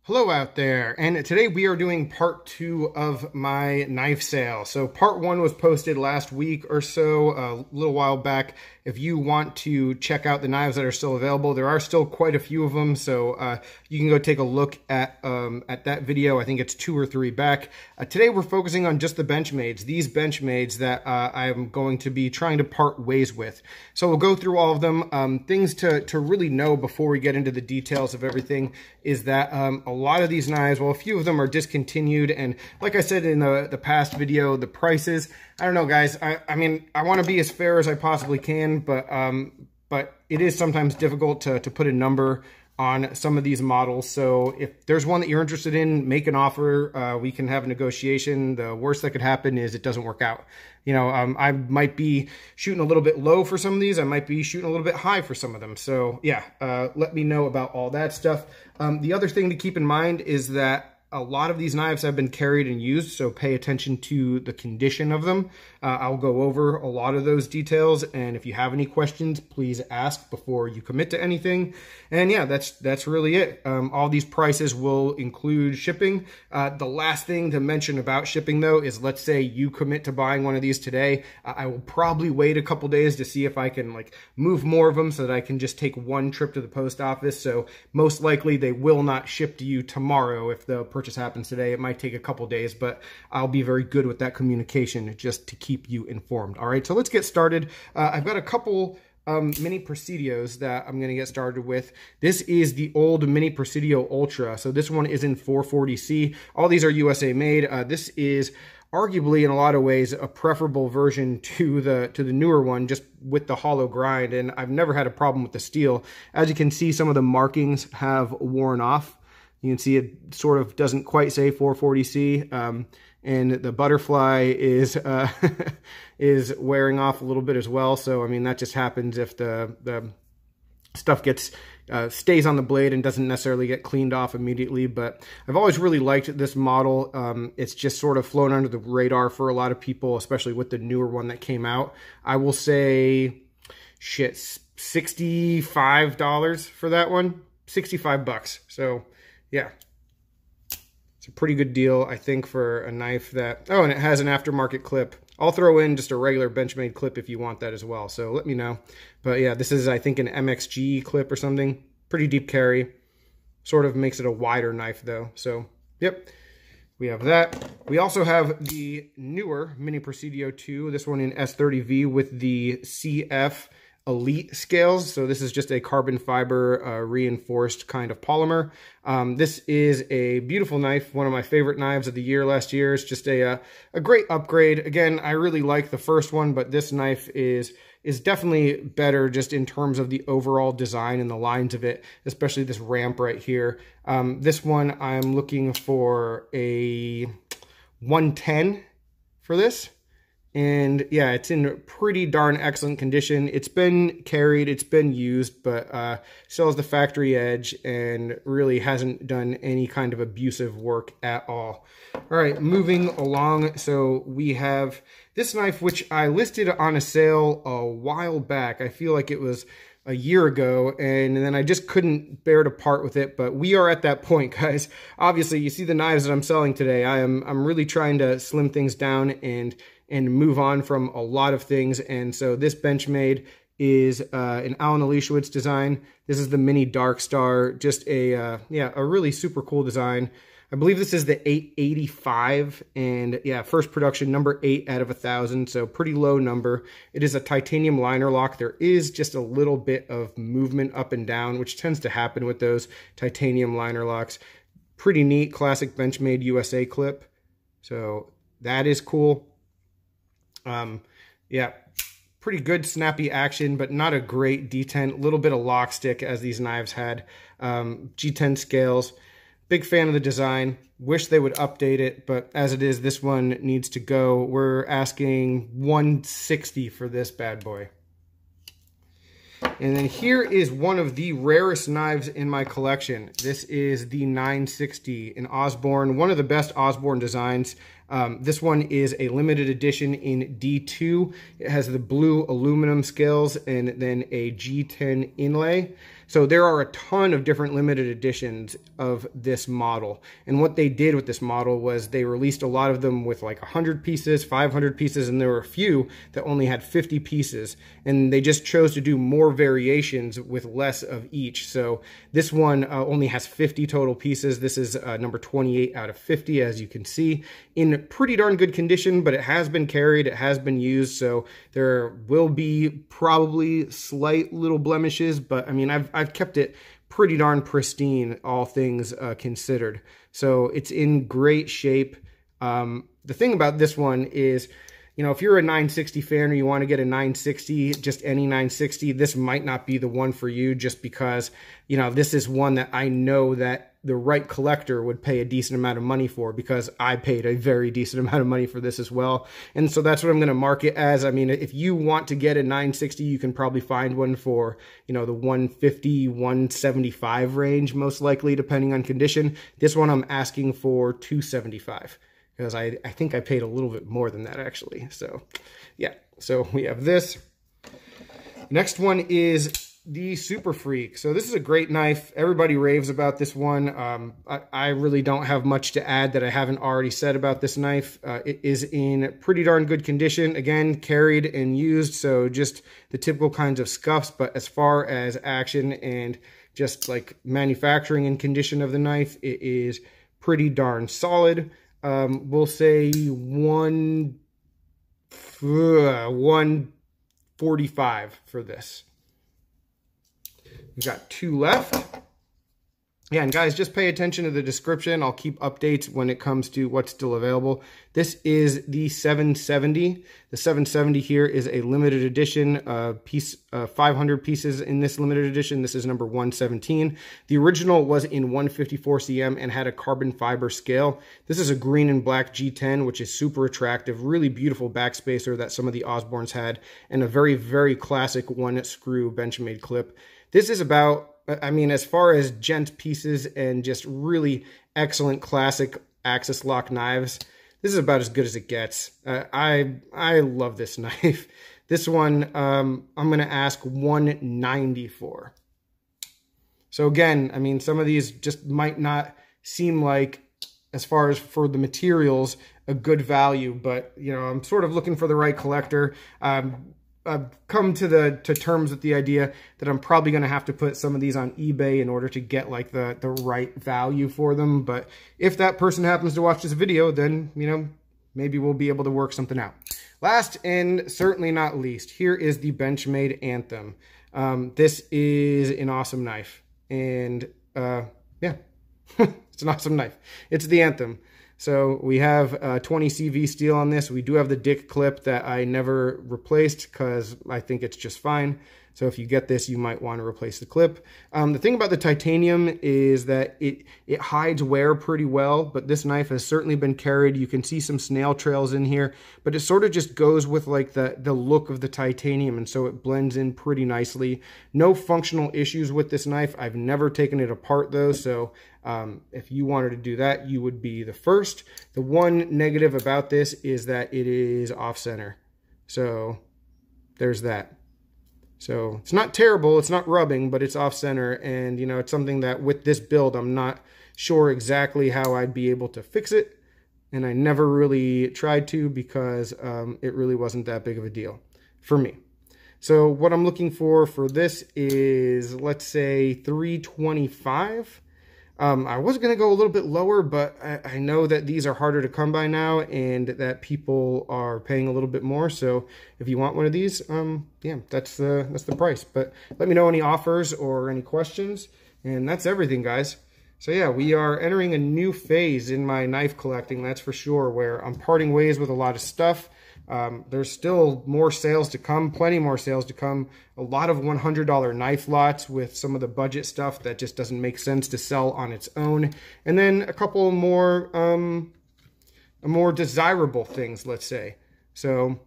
Hello out there, and today we are doing part 2 of my knife sale. So part 1 was posted last week or so, a little while back. If you want to check out the knives that are still available, there are still quite a few of them, so you can go take a look at that video. I think it's 2 or 3 back. Today we're focusing on just the Benchmades, these Benchmades that I'm going to be trying to part ways with. So we'll go through all of them. Things to really know before we get into the details of everything is that a lot of these knives, well, a few of them are discontinued, and like I said in the past video, the prices, I don't know, guys. I mean, I want to be as fair as I possibly can, but it is sometimes difficult to put a number on some of these models. So if there's one that you're interested in, make an offer. We can have a negotiation. The worst that could happen is it doesn't work out. You know, I might be shooting a little bit low for some of these. I might be shooting a little bit high for some of them. So yeah, let me know about all that stuff. The other thing to keep in mind is that a lot of these knives have been carried and used, so pay attention to the condition of them. I'll go over a lot of those details, and if you have any questions, please ask before you commit to anything. And yeah, that's really it. All these prices will include shipping. The last thing to mention about shipping, though, is let's say you commit to buying one of these today. I will probably wait a couple days to see if I can move more of them so that I can just take one trip to the post office. So most likely they will not ship to you tomorrow if the purchase happens today. It might take a couple days, but I'll be very good with that communication just to keep you informed. All right, so let's get started. I've got a couple mini Presidios that I'm going to get started with. This is the old mini Presidio Ultra. So this one is in 440C. All these are USA made. This is arguably in a lot of ways a preferable version to the newer one, just with the hollow grind, and I've never had a problem with the steel. As you can see, some of the markings have worn off. You can see it sort of doesn't quite say 440C, and the butterfly is is wearing off a little bit as well. So I mean, that just happens if the stuff gets stays on the blade and doesn't necessarily get cleaned off immediately. But I've always really liked this model. It's just sort of flown under the radar for a lot of people, especially with the newer one that came out. I will say, shit, $65 for that one, 65 bucks. So yeah, it's a pretty good deal, I think, for a knife that, oh, and it has an aftermarket clip. I'll throw in just a regular Benchmade clip if you want that as well, so let me know. But yeah, this is, I think, an MXG clip or something. Pretty deep carry. Sort of makes it a wider knife, though. So, yep, we have that. We also have the newer Mini Presidio 2, this one in S30V with the CF Elite scales. So this is just a carbon fiber reinforced kind of polymer. This is a beautiful knife, one of my favorite knives of the year last year. It's just a great upgrade. Again, I really like the first one, but this knife is definitely better just in terms of the overall design and the lines of it, especially this ramp right here. This one, I'm looking for a 110 for this. And yeah, it's in pretty darn excellent condition. It's been carried, it's been used, but still has the factory edge and really hasn't done any kind of abusive work at all. All right, moving along. So we have this knife, which I listed on a sale a while back. I feel like it was a year ago, and then I just couldn't bear to part with it. But we are at that point, guys. Obviously, you see the knives that I'm selling today. I'm really trying to slim things down and move on from a lot of things. And so this Benchmade is an Alan Elishewitz design. This is the Mini Dark Star, just a really super cool design. I believe this is the 885, and yeah, first production, number 8 out of 1,000, so pretty low number. It is a titanium liner lock. There is just a little bit of movement up and down, which tends to happen with those titanium liner locks. Pretty neat, classic Benchmade USA clip. So that is cool. Yeah, pretty good snappy action, but not a great detent. A little bit of lock stick as these knives had. G10 scales. Big fan of the design. Wish they would update it, but as it is, this one needs to go. We're asking $160 for this bad boy. And then here is one of the rarest knives in my collection. This is the 960 in Osborne, one of the best Osborne designs. This one is a limited edition in D2. It has the blue aluminum scales and then a G10 inlay. So there are a ton of different limited editions of this model. And what they did with this model was they released a lot of them with like 100 pieces, 500 pieces, and there were a few that only had 50 pieces. And they just chose to do more variations with less of each. So this one only has 50 total pieces. This is number 28 out of 50, as you can see, in pretty darn good condition, but it has been carried, it has been used, so there will be probably slight little blemishes, but I mean, I've kept it pretty darn pristine, all things considered. So it's in great shape. The thing about this one is, you know, if you're a 960 fan or you want to get a 960, just any 960, this might not be the one for you, just because, you know, this is one that I know that the right collector would pay a decent amount of money for, because I paid a very decent amount of money for this as well. And so that's what I'm going to mark it as. I mean, if you want to get a 960, you can probably find one for, you know, the 150, 175 range, most likely, depending on condition. This one I'm asking for $275. Because I think I paid a little bit more than that, actually. So, yeah. So we have this. Next one is the Superfreek. So this is a great knife. Everybody raves about this one. I really don't have much to add that I haven't already said about this knife. It is in pretty darn good condition. Again, carried and used, so just the typical kinds of scuffs. But as far as action and just like manufacturing and condition of the knife, it is pretty darn solid. We'll say 145 for this. We've got two left. Yeah, and guys, just pay attention to the description. I'll keep updates when it comes to what's still available. This is the 770. The 770 here is a limited edition piece, 500 pieces in this limited edition. This is number 117. The original was in 154 cm and had a carbon fiber scale. This is a green and black G10, which is super attractive, really beautiful backspacer that some of the Osbornes had, and a very, very classic one screw Benchmade clip. This is about, I mean, as far as gent pieces and just really excellent classic axis lock knives, this is about as good as it gets. I love this knife. This one, I'm going to ask $190 for. So again, I mean, some of these just might not seem like, as far as for the materials, a good value, but, you know, I'm sort of looking for the right collector. I've come to terms with the idea that I'm probably going to have to put some of these on eBay in order to get like the right value for them. But if that person happens to watch this video, then, you know, maybe we'll be able to work something out. Last and certainly not least, here is the Benchmade Anthem. This is an awesome knife. And yeah, it's an awesome knife. It's the Anthem. So we have 20 CV steel on this. We do have the Dick clip that I never replaced because I think it's just fine. So if you get this, you might want to replace the clip. The thing about the titanium is that it hides wear pretty well, but this knife has certainly been carried. You can see some snail trails in here, but it sort of just goes with like the look of the titanium, and so it blends in pretty nicely. No functional issues with this knife. I've never taken it apart though, so if you wanted to do that, you would be the first. The one negative about this is that it is off-center. So there's that. So it's not terrible, it's not rubbing, but it's off-center, and you know, it's something that with this build, I'm not sure exactly how I'd be able to fix it, and I never really tried to because it really wasn't that big of a deal for me. So what I'm looking for this is, let's say, $325. I was going to go a little bit lower, but I know that these are harder to come by now and that people are paying a little bit more. So if you want one of these, yeah, that's the price. But let me know any offers or any questions. And that's everything, guys. So yeah, we are entering a new phase in my knife collecting, that's for sure, where I'm parting ways with a lot of stuff. There's still more sales to come, plenty more sales to come. A lot of $100 knife lots with some of the budget stuff that just doesn't make sense to sell on its own. And then a couple more, more desirable things, let's say. So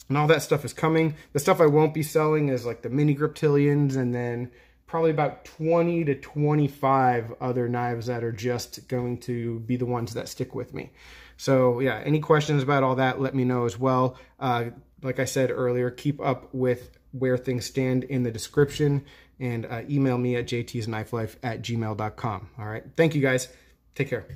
And all that stuff is coming. The stuff I won't be selling is like the mini griptilians, and then probably about 20 to 25 other knives that are just going to be the ones that stick with me. So yeah, any questions about all that, let me know as well. Like I said earlier, keep up with where things stand in the description, and email me at jtsknifelife@gmail.com. All right. Thank you guys. Take care.